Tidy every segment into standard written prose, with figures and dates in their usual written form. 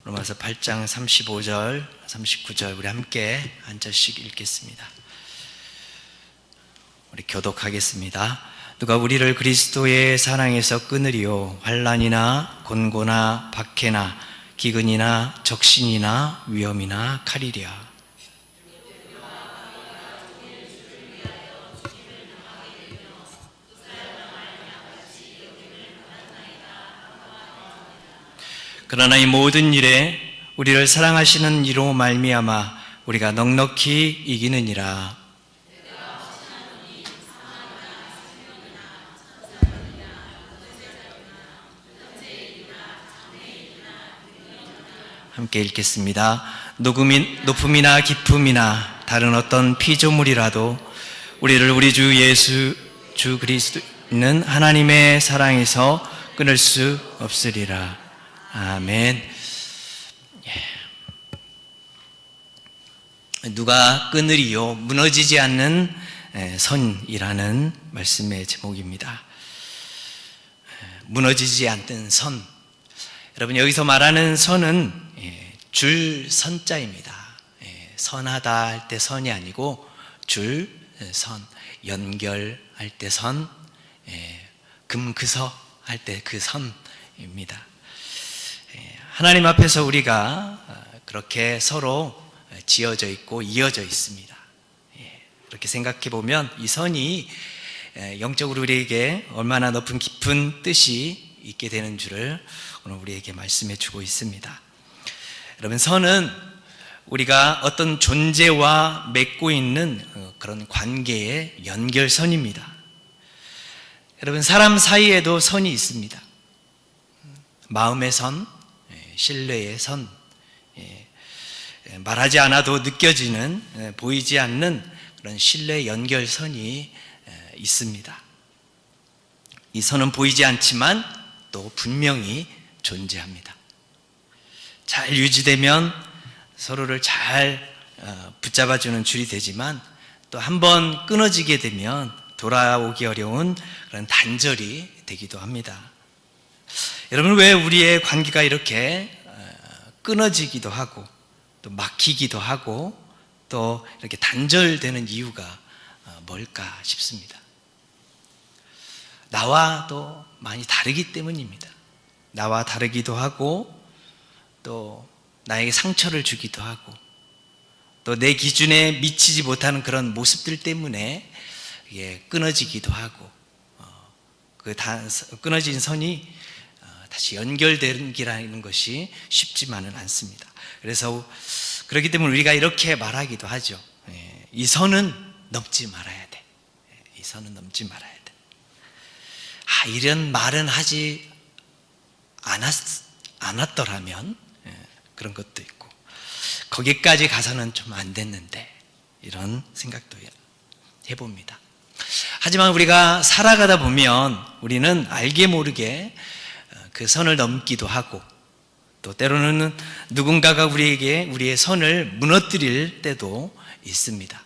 로마서 8장 35절, 39절 우리 함께 한 절씩 읽겠습니다. 우리 교독하겠습니다. 누가 우리를 그리스도의 사랑에서 끊으리요 환난이나 곤고나 박해나 기근이나 적신이나 위험이나 칼이랴. 그러나 이 모든 일에 우리를 사랑하시는 이로 말미암아 우리가 넉넉히 이기느니라. 함께 읽겠습니다. 높음이나 깊음이나 다른 어떤 피조물이라도 우리를 우리 주 예수 주 그리스도는 하나님의 사랑에서 끊을 수 없으리라. 아멘. 누가 끊으리요 무너지지 않는 선이라는 말씀의 제목입니다. 무너지지 않는 선. 여러분, 여기서 말하는 선은 줄 선자입니다. 선하다 할 때 선이 아니고 줄 선, 연결할 때 선, 금그서 할 때 그 선입니다. 하나님 앞에서 우리가 그렇게 서로 지어져 있고 이어져 있습니다. 그렇게 생각해 보면 이 선이 영적으로 우리에게 얼마나 높은 깊은 뜻이 있게 되는 줄을 오늘 우리에게 말씀해 주고 있습니다. 여러분, 선은 우리가 어떤 존재와 맺고 있는 그런 관계의 연결선입니다. 여러분, 사람 사이에도 선이 있습니다. 마음의 선, 신뢰의 선, 말하지 않아도 느껴지는, 보이지 않는 그런 신뢰 연결선이 있습니다. 이 선은 보이지 않지만 또 분명히 존재합니다. 잘 유지되면 서로를 잘 붙잡아주는 줄이 되지만 또 한번 끊어지게 되면 돌아오기 어려운 그런 단절이 되기도 합니다. 여러분, 왜 우리의 관계가 이렇게 끊어지기도 하고 또 막히기도 하고 또 이렇게 단절되는 이유가 뭘까 싶습니다. 나와도 많이 다르기 때문입니다. 나와 다르기도 하고 또 나에게 상처를 주기도 하고 또 내 기준에 미치지 못하는 그런 모습들 때문에 끊어지기도 하고 그 끊어진 선이 다시 연결되기라는 것이 쉽지만은 않습니다. 그래서 그렇기 때문에 우리가 이렇게 말하기도 하죠. 이 선은 넘지 말아야 돼. 이 선은 넘지 말아야 돼. 이런 말은 하지 않았더라면 그런 것도 있고 거기까지 가서는 좀 안 됐는데 이런 생각도 해봅니다. 하지만 우리가 살아가다 보면 우리는 알게 모르게 그 선을 넘기도 하고 또 때로는 누군가가 우리에게 우리의 선을 무너뜨릴 때도 있습니다.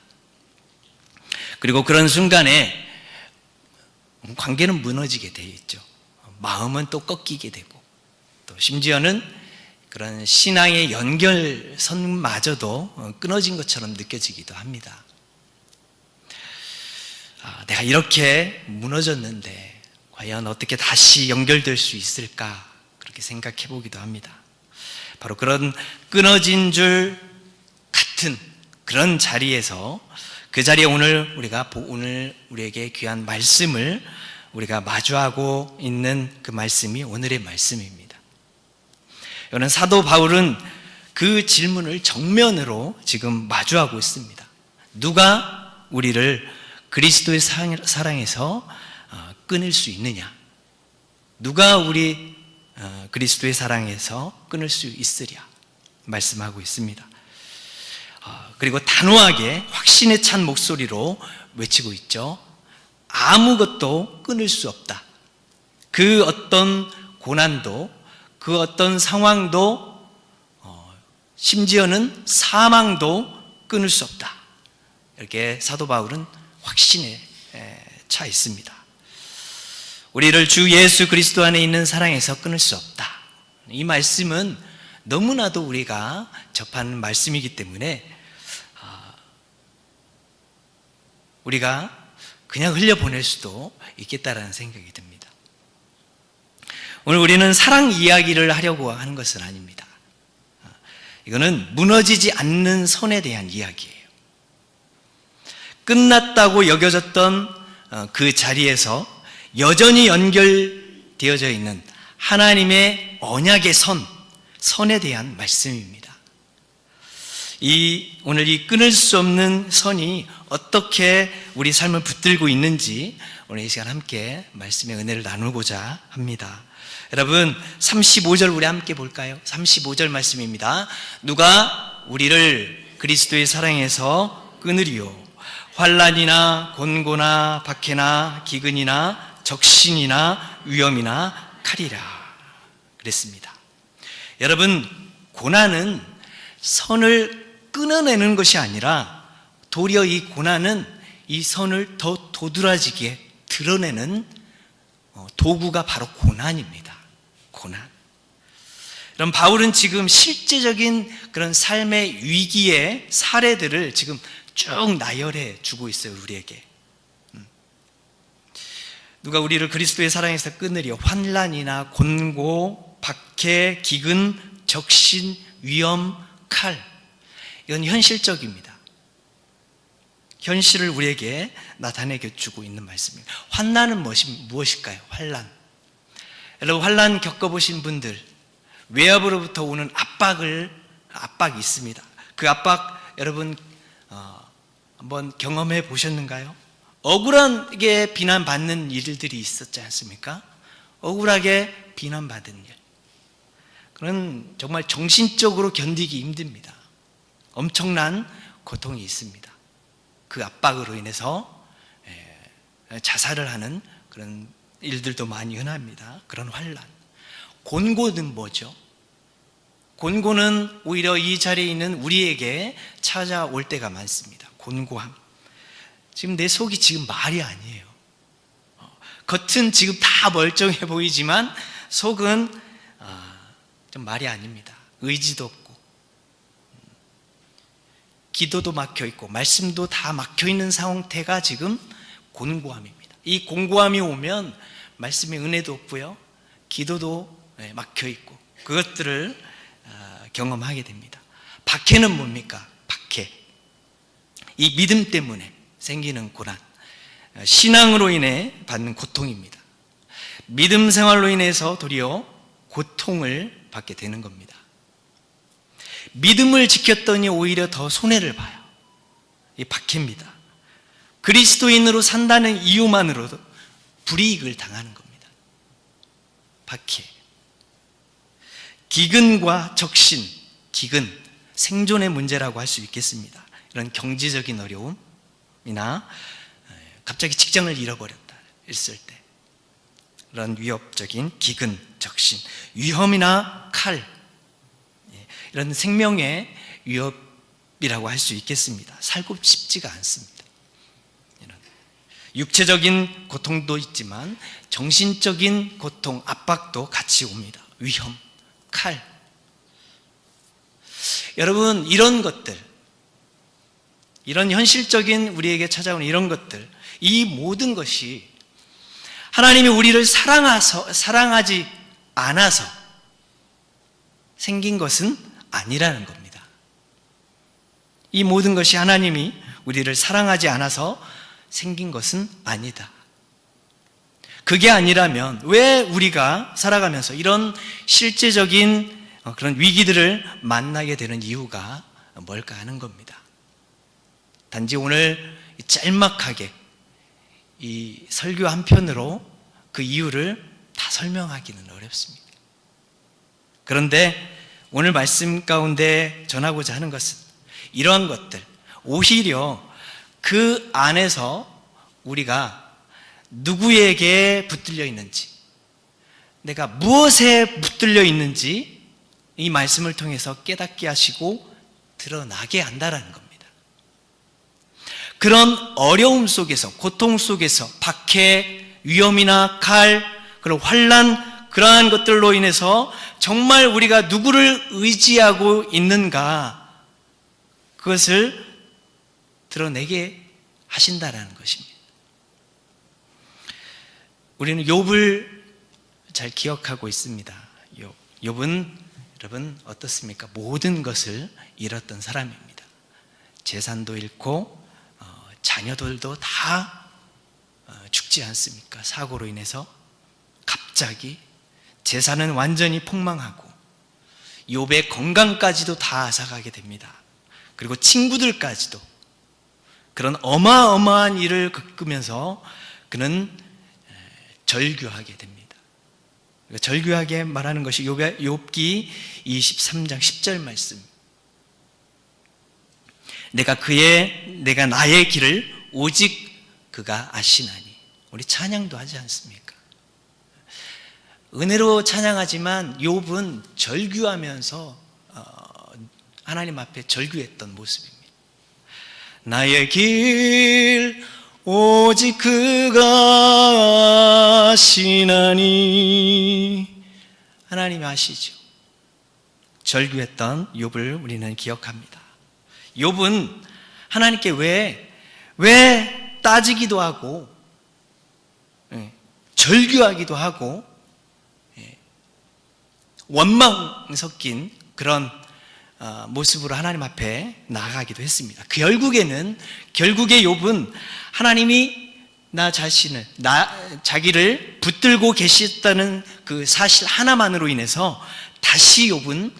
그리고 그런 순간에 관계는 무너지게 되어 있죠. 마음은 또 꺾이게 되고 또 심지어는 그런 신앙의 연결선마저도 끊어진 것처럼 느껴지기도 합니다. 내가 이렇게 무너졌는데 과연 어떻게 다시 연결될 수 있을까? 그렇게 생각해 보기도 합니다. 바로 그런 끊어진 줄 같은 그런 자리에서 그 자리에 오늘 우리에게 귀한 말씀을 우리가 마주하고 있는 그 말씀이 오늘의 말씀입니다. 여러분, 사도 바울은 그 질문을 정면으로 지금 마주하고 있습니다. 누가 우리를 그리스도의 사랑에서 끊을 수 있느냐? 누가 우리 그리스도의 사랑에서 끊을 수 있으랴? 말씀하고 있습니다. 그리고 단호하게 확신에 찬 목소리로 외치고 있죠. 아무것도 끊을 수 없다. 그 어떤 고난도 그 어떤 상황도 심지어는 사망도 끊을 수 없다. 이렇게 사도 바울은 확신에 차 있습니다. 우리를 주 예수 그리스도 안에 있는 사랑에서 끊을 수 없다. 이 말씀은 너무나도 우리가 접하는 말씀이기 때문에 우리가 그냥 흘려보낼 수도 있겠다라는 생각이 듭니다. 오늘 우리는 사랑 이야기를 하려고 하는 것은 아닙니다. 이거는 무너지지 않는 선에 대한 이야기예요. 끝났다고 여겨졌던 그 자리에서 여전히 연결되어져 있는 하나님의 언약의 선에 대한 말씀입니다. 오늘 이 끊을 수 없는 선이 어떻게 우리 삶을 붙들고 있는지 오늘 이 시간 함께 말씀의 은혜를 나누고자 합니다. 여러분 35절 우리 함께 볼까요? 35절 말씀입니다. 누가 우리를 그리스도의 사랑에서 끊으리요? 환난이나 곤고나 박해나 기근이나 적신이나 위험이나 칼이라 그랬습니다. 여러분 고난은 선을 끊어내는 것이 아니라 도리어 이 고난은 이 선을 더 도드라지게 드러내는 도구가 바로 고난입니다. 고난. 그럼 바울은 지금 실제적인 그런 삶의 위기의 사례들을 지금 쭉 나열해 주고 있어요, 우리에게. 누가 우리를 그리스도의 사랑에서 끊으리요? 환난이나 곤고, 박해, 기근, 적신, 위험, 칼. 이건 현실적입니다. 현실을 우리에게 나타내게 주고 있는 말씀입니다. 환난은 무엇일까요? 환난. 여러분 환난 겪어보신 분들, 외압으로부터 오는 압박이 있습니다. 그 압박 여러분 한번 경험해 보셨는가요? 억울하게 비난받는 일들이 있었지 않습니까? 억울하게 비난받은 일. 그건 정말 정신적으로 견디기 힘듭니다. 엄청난 고통이 있습니다. 그 압박으로 인해서 자살을 하는 그런 일들도 많이 흔합니다. 그런 환난. 곤고는 뭐죠? 곤고는 오히려 이 자리에 있는 우리에게 찾아올 때가 많습니다. 곤고함. 지금 내 속이 지금 말이 아니에요. 겉은 지금 다 멀쩡해 보이지만 속은 좀 말이 아닙니다. 의지도 없고 기도도 막혀 있고 말씀도 다 막혀 있는 상태가 지금 곤고함입니다. 이 곤고함이 오면 말씀의 은혜도 없고요, 기도도 막혀 있고 그것들을 경험하게 됩니다. 박해는 뭡니까? 박해. 이 믿음 때문에 생기는 고난, 신앙으로 인해 받는 고통입니다. 믿음 생활로 인해서 도리어 고통을 받게 되는 겁니다. 믿음을 지켰더니 오히려 더 손해를 봐요. 이 박해입니다. 그리스도인으로 산다는 이유만으로도 불이익을 당하는 겁니다. 박해. 기근과 적신, 기근, 생존의 문제라고 할 수 있겠습니다. 이런 경제적인 어려움이나 갑자기 직장을 잃어버렸다 했을 때 이런 위협적인 기근, 적신, 위험이나 칼, 이런 생명의 위협이라고 할 수 있겠습니다. 살고 싶지가 않습니다. 이런 육체적인 고통도 있지만 정신적인 고통, 압박도 같이 옵니다. 위험, 칼. 여러분 이런 것들, 이런 현실적인 우리에게 찾아오는 이런 것들, 이 모든 것이 하나님이 우리를 사랑하지 않아서 생긴 것은 아니라는 겁니다. 이 모든 것이 하나님이 우리를 사랑하지 않아서 생긴 것은 아니다. 그게 아니라면 왜 우리가 살아가면서 이런 실제적인 그런 위기들을 만나게 되는 이유가 뭘까 하는 겁니다. 단지 오늘 짤막하게 이 설교 한 편으로 그 이유를 다 설명하기는 어렵습니다. 그런데 오늘 말씀 가운데 전하고자 하는 것은 이러한 것들, 오히려 그 안에서 우리가 누구에게 붙들려 있는지, 내가 무엇에 붙들려 있는지 이 말씀을 통해서 깨닫게 하시고 드러나게 한다라는 겁니다. 그런 어려움 속에서, 고통 속에서 박해, 위험이나 칼, 그런 환난, 그러한 것들로 인해서 정말 우리가 누구를 의지하고 있는가, 그것을 드러내게 하신다라는 것입니다. 우리는 욥을 잘 기억하고 있습니다. 욥은 여러분 어떻습니까? 모든 것을 잃었던 사람입니다. 재산도 잃고 자녀들도 다 죽지 않습니까? 사고로 인해서 갑자기 재산은 완전히 폭망하고 욥의 건강까지도 다 앗아가게 됩니다. 그리고 친구들까지도 그런 어마어마한 일을 겪으면서 그는 절규하게 됩니다. 절규하게 말하는 것이 욥기 23장 10절 말씀. 내가 나의 길을 오직 그가 아시나니. 우리 찬양도 하지 않습니까? 은혜로 찬양하지만 욥은 절규하면서 하나님 앞에 절규했던 모습입니다. 나의 길 오직 그가 아시나니. 하나님이 아시죠. 절규했던 욥을 우리는 기억합니다. 욥은 하나님께 왜 따지기도 하고 절규하기도 하고 원망 섞인 그런 모습으로 하나님 앞에 나아가기도 했습니다. 결국에 욥은 하나님이 자기를 붙들고 계셨다는 그 사실 하나만으로 인해서 다시 욥은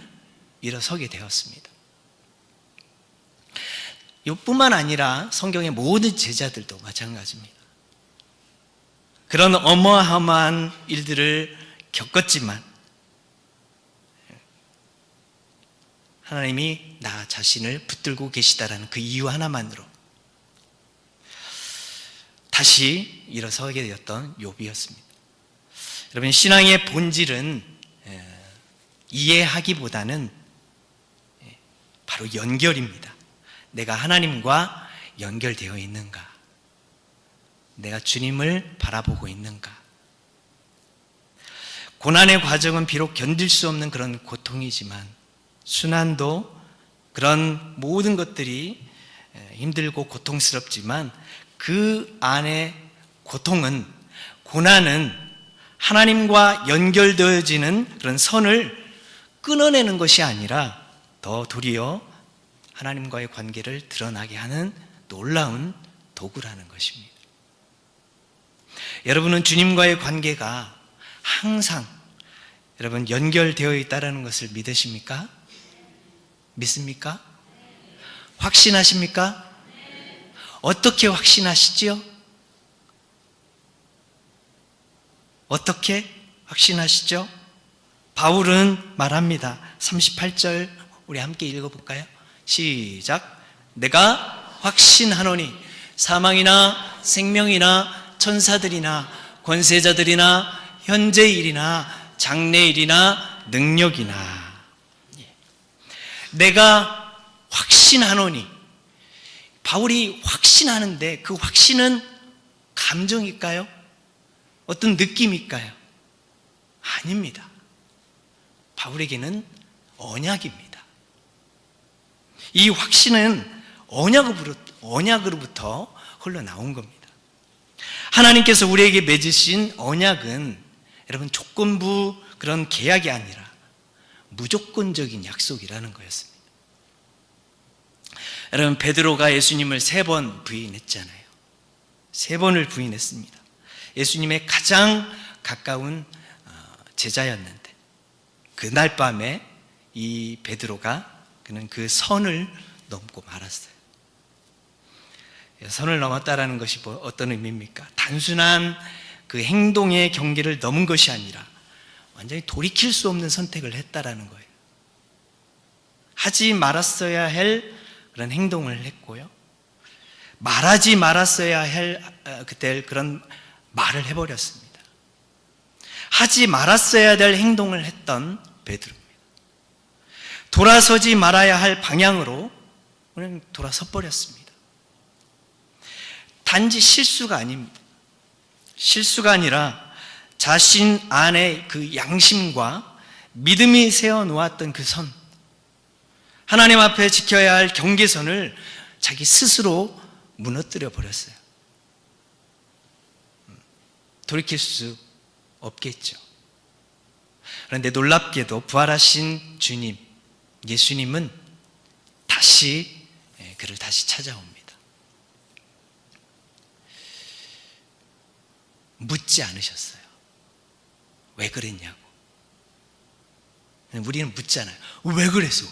일어서게 되었습니다. 욥뿐만 아니라 성경의 모든 제자들도 마찬가지입니다. 그런 어마어마한 일들을 겪었지만 하나님이 나 자신을 붙들고 계시다라는 그 이유 하나만으로 다시 일어서게 되었던 욥이었습니다. 여러분, 신앙의 본질은 이해하기보다는 바로 연결입니다. 내가 하나님과 연결되어 있는가? 내가 주님을 바라보고 있는가? 고난의 과정은 비록 견딜 수 없는 그런 고통이지만, 순환도 그런 모든 것들이 힘들고 고통스럽지만 그 안에 고난은 하나님과 연결되어지는 그런 선을 끊어내는 것이 아니라 더 도리어 하나님과의 관계를 드러나게 하는 놀라운 도구라는 것입니다. 여러분은 주님과의 관계가 항상 여러분 연결되어 있다는 것을 믿으십니까? 믿습니까? 확신하십니까? 어떻게 확신하시지요? 어떻게 확신하시죠? 바울은 말합니다. 38절 우리 함께 읽어볼까요? 시작. 내가 확신하노니 사망이나 생명이나 천사들이나 권세자들이나 현재일이나 장래일이나 능력이나. 내가 확신하노니, 바울이 확신하는데 그 확신은 감정일까요? 어떤 느낌일까요? 아닙니다. 바울에게는 언약입니다. 이 확신은 언약으로부터 흘러나온 겁니다. 하나님께서 우리에게 맺으신 언약은 여러분 조건부 그런 계약이 아니라 무조건적인 약속이라는 거였습니다. 여러분, 베드로가 예수님을 3번 부인했잖아요. 3번을 부인했습니다. 예수님의 가장 가까운 제자였는데 그날 밤에 이 베드로가 그는 그 선을 넘고 말았어요. 선을 넘었다라는 것이 어떤 의미입니까? 단순한 그 행동의 경계를 넘은 것이 아니라 완전히 돌이킬 수 없는 선택을 했다라는 거예요. 하지 말았어야 할 그런 행동을 했고요, 말하지 말았어야 할 그때 그런 말을 해버렸습니다. 하지 말았어야 될 행동을 했던 베드로입니다. 돌아서지 말아야 할 방향으로 그냥 돌아서 버렸습니다. 단지 실수가 아닙니다. 실수가 아니라 자신 안에 그 양심과 믿음이 세워놓았던 그 선, 하나님 앞에 지켜야 할 경계선을 자기 스스로 무너뜨려 버렸어요. 돌이킬 수 없겠죠. 그런데 놀랍게도 부활하신 주님, 예수님은 다시 그를 다시 찾아옵니다. 묻지 않으셨어요. 왜 그랬냐고. 우리는 묻잖아요. 왜 그랬어?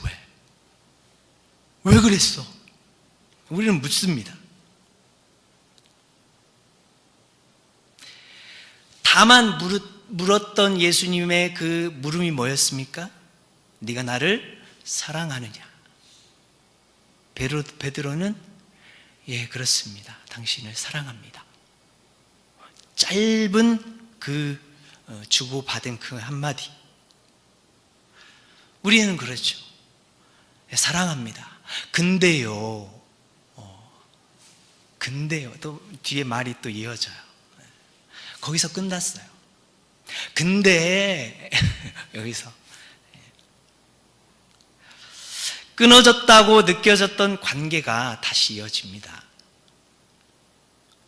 왜 그랬어? 우리는 묻습니다. 다만 물었던 예수님의 그 물음이 뭐였습니까? 네가 나를 사랑하느냐? 베드로는 예, 그렇습니다. 당신을 사랑합니다. 짧은 그 주고받은 그 한마디. 우리는 그렇죠. 예, 사랑합니다. 근데요, 또 뒤에 말이 또 이어져요. 거기서 끝났어요. 근데 여기서 끊어졌다고 느껴졌던 관계가 다시 이어집니다.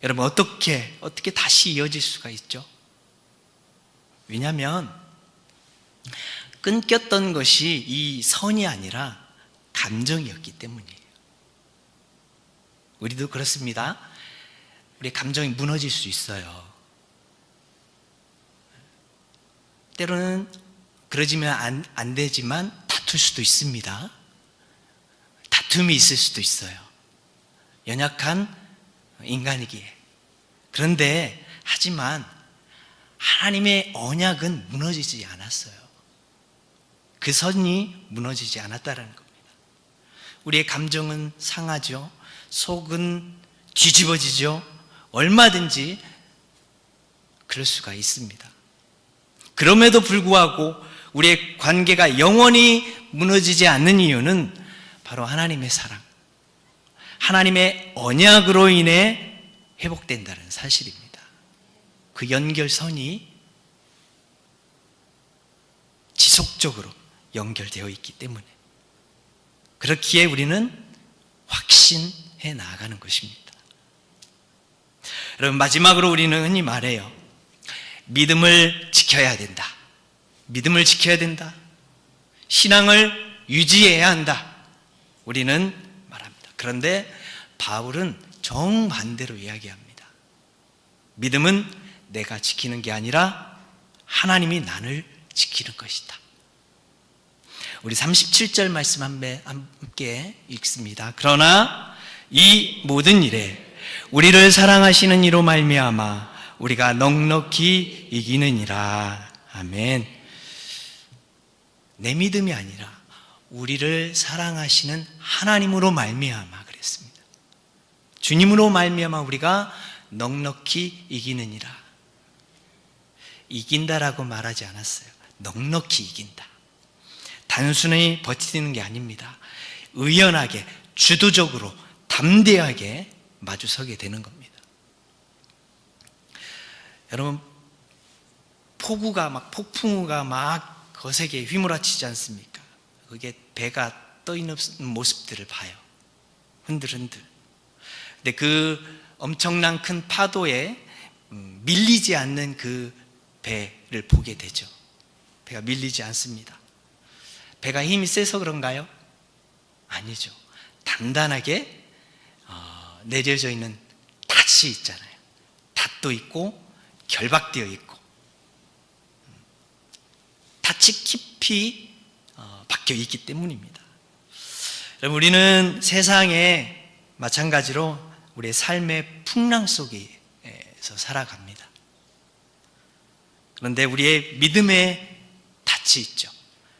여러분, 어떻게 다시 이어질 수가 있죠? 왜냐하면 끊겼던 것이 이 선이 아니라 감정이었기 때문이에요. 우리도 그렇습니다. 우리 감정이 무너질 수 있어요. 때로는 그러지면 안 되지만 다툴 수도 있습니다. 다툼이 있을 수도 있어요. 연약한 인간이기에. 그런데 하지만 하나님의 언약은 무너지지 않았어요. 그 선이 무너지지 않았다는 겁니다. 우리의 감정은 상하죠. 속은 뒤집어지죠. 얼마든지 그럴 수가 있습니다. 그럼에도 불구하고 우리의 관계가 영원히 무너지지 않는 이유는 바로 하나님의 사랑, 하나님의 언약으로 인해 회복된다는 사실입니다. 그 연결선이 지속적으로 연결되어 있기 때문에, 그렇기에 우리는 확신해 나아가는 것입니다. 여러분, 마지막으로 우리는 흔히 말해요. 믿음을 지켜야 된다. 믿음을 지켜야 된다. 신앙을 유지해야 한다. 우리는 말합니다. 그런데 바울은 정반대로 이야기합니다. 믿음은 내가 지키는 게 아니라 하나님이 나를 지키는 것이다. 우리 37절 말씀 함께 읽습니다. 그러나 이 모든 일에 우리를 사랑하시는 이로 말미암아 우리가 넉넉히 이기느니라. 아멘. 내 믿음이 아니라 우리를 사랑하시는 하나님으로 말미암아 그랬습니다. 주님으로 말미암아 우리가 넉넉히 이기느니라. 이긴다라고 말하지 않았어요. 넉넉히 이긴다. 단순히 버티는 게 아닙니다. 의연하게, 주도적으로, 담대하게 마주서게 되는 겁니다. 여러분, 폭풍우가 막 거세게 휘몰아치지 않습니까? 그게 배가 떠 있는 모습들을 봐요. 흔들흔들. 근데 그 엄청난 큰 파도에 밀리지 않는 그 배를 보게 되죠. 배가 밀리지 않습니다. 배가 힘이 세서 그런가요? 아니죠. 단단하게 내려져 있는 닷이 있잖아요. 닷도 있고 결박되어 있고 닷이 깊이 박혀 있기 때문입니다. 여러분, 우리는 세상에 마찬가지로 우리의 삶의 풍랑 속에서 살아갑니다. 그런데 우리의 믿음의 닻이 있죠.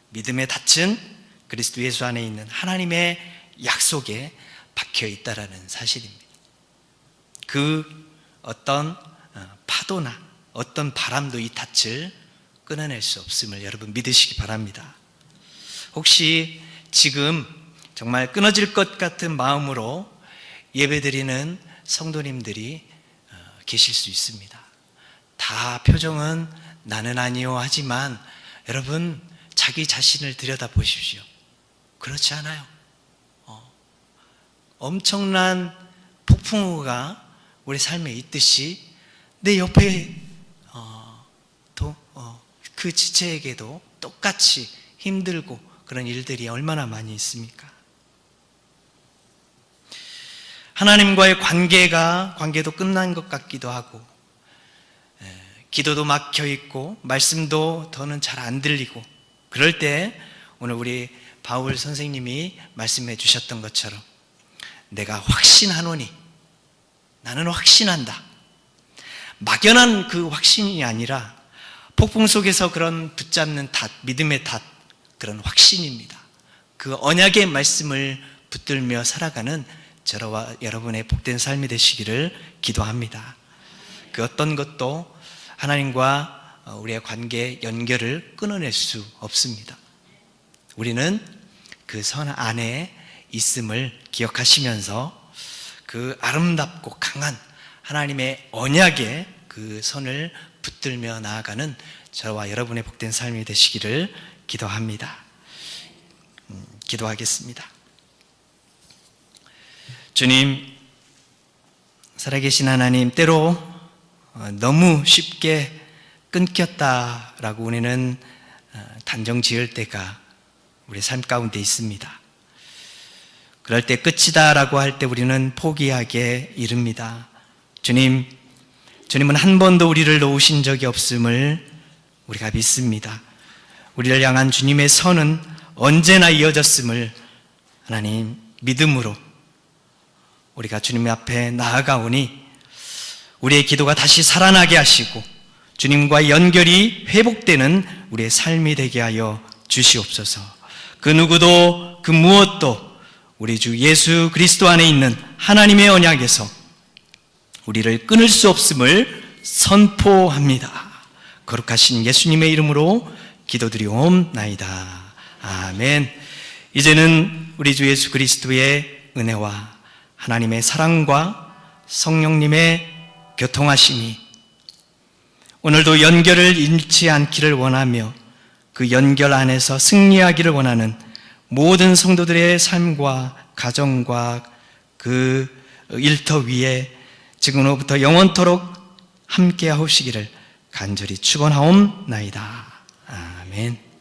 믿음의 닻은 그리스도 예수 안에 있는 하나님의 약속에 박혀 있다라는 사실입니다. 그 어떤 파도나 어떤 바람도 이 닻을 끊어낼 수 없음을 여러분 믿으시기 바랍니다. 혹시 지금 정말 끊어질 것 같은 마음으로 예배드리는 성도님들이 계실 수 있습니다. 다 표정은 나는 아니요 하지만 여러분 자기 자신을 들여다 보십시오. 그렇지 않아요? 엄청난 폭풍우가 우리 삶에 있듯이 내 옆에 그 지체에게도 똑같이 힘들고 그런 일들이 얼마나 많이 있습니까? 하나님과의 관계도 끝난 것 같기도 하고, 기도도 막혀 있고 말씀도 더는 잘 안 들리고, 그럴 때 오늘 우리 바울 선생님이 말씀해 주셨던 것처럼 내가 확신하노니, 나는 확신한다. 막연한 그 확신이 아니라 폭풍 속에서 그런 붙잡는 닷, 믿음의 닷, 그런 확신입니다. 그 언약의 말씀을 붙들며 살아가는 저와 여러분의 복된 삶이 되시기를 기도합니다. 그 어떤 것도 하나님과 우리의 관계의 연결을 끊어낼 수 없습니다. 우리는 그 선 안에 있음을 기억하시면서 그 아름답고 강한 하나님의 언약의 그 선을 붙들며 나아가는 저와 여러분의 복된 삶이 되시기를 기도합니다. 기도하겠습니다. 주님, 살아계신 하나님, 때로 너무 쉽게 끊겼다라고 우리는 단정 지을 때가 우리 삶 가운데 있습니다. 그럴 때 끝이다라고 할 때 우리는 포기하게 이릅니다. 주님은 한 번도 우리를 놓으신 적이 없음을 우리가 믿습니다. 우리를 향한 주님의 선은 언제나 이어졌음을 하나님 믿음으로 우리가 주님 앞에 나아가오니 우리의 기도가 다시 살아나게 하시고 주님과 연결이 회복되는 우리의 삶이 되게 하여 주시옵소서. 그 누구도 그 무엇도 우리 주 예수 그리스도 안에 있는 하나님의 언약에서 우리를 끊을 수 없음을 선포합니다. 거룩하신 예수님의 이름으로 기도드리옵나이다. 아멘. 이제는 우리 주 예수 그리스도의 은혜와 하나님의 사랑과 성령님의 교통하심이 오늘도 연결을 잃지 않기를 원하며 그 연결 안에서 승리하기를 원하는 모든 성도들의 삶과 가정과 그 일터 위에 지금으로부터 영원토록 함께 하시기를 간절히 축원하옵나이다. 아멘.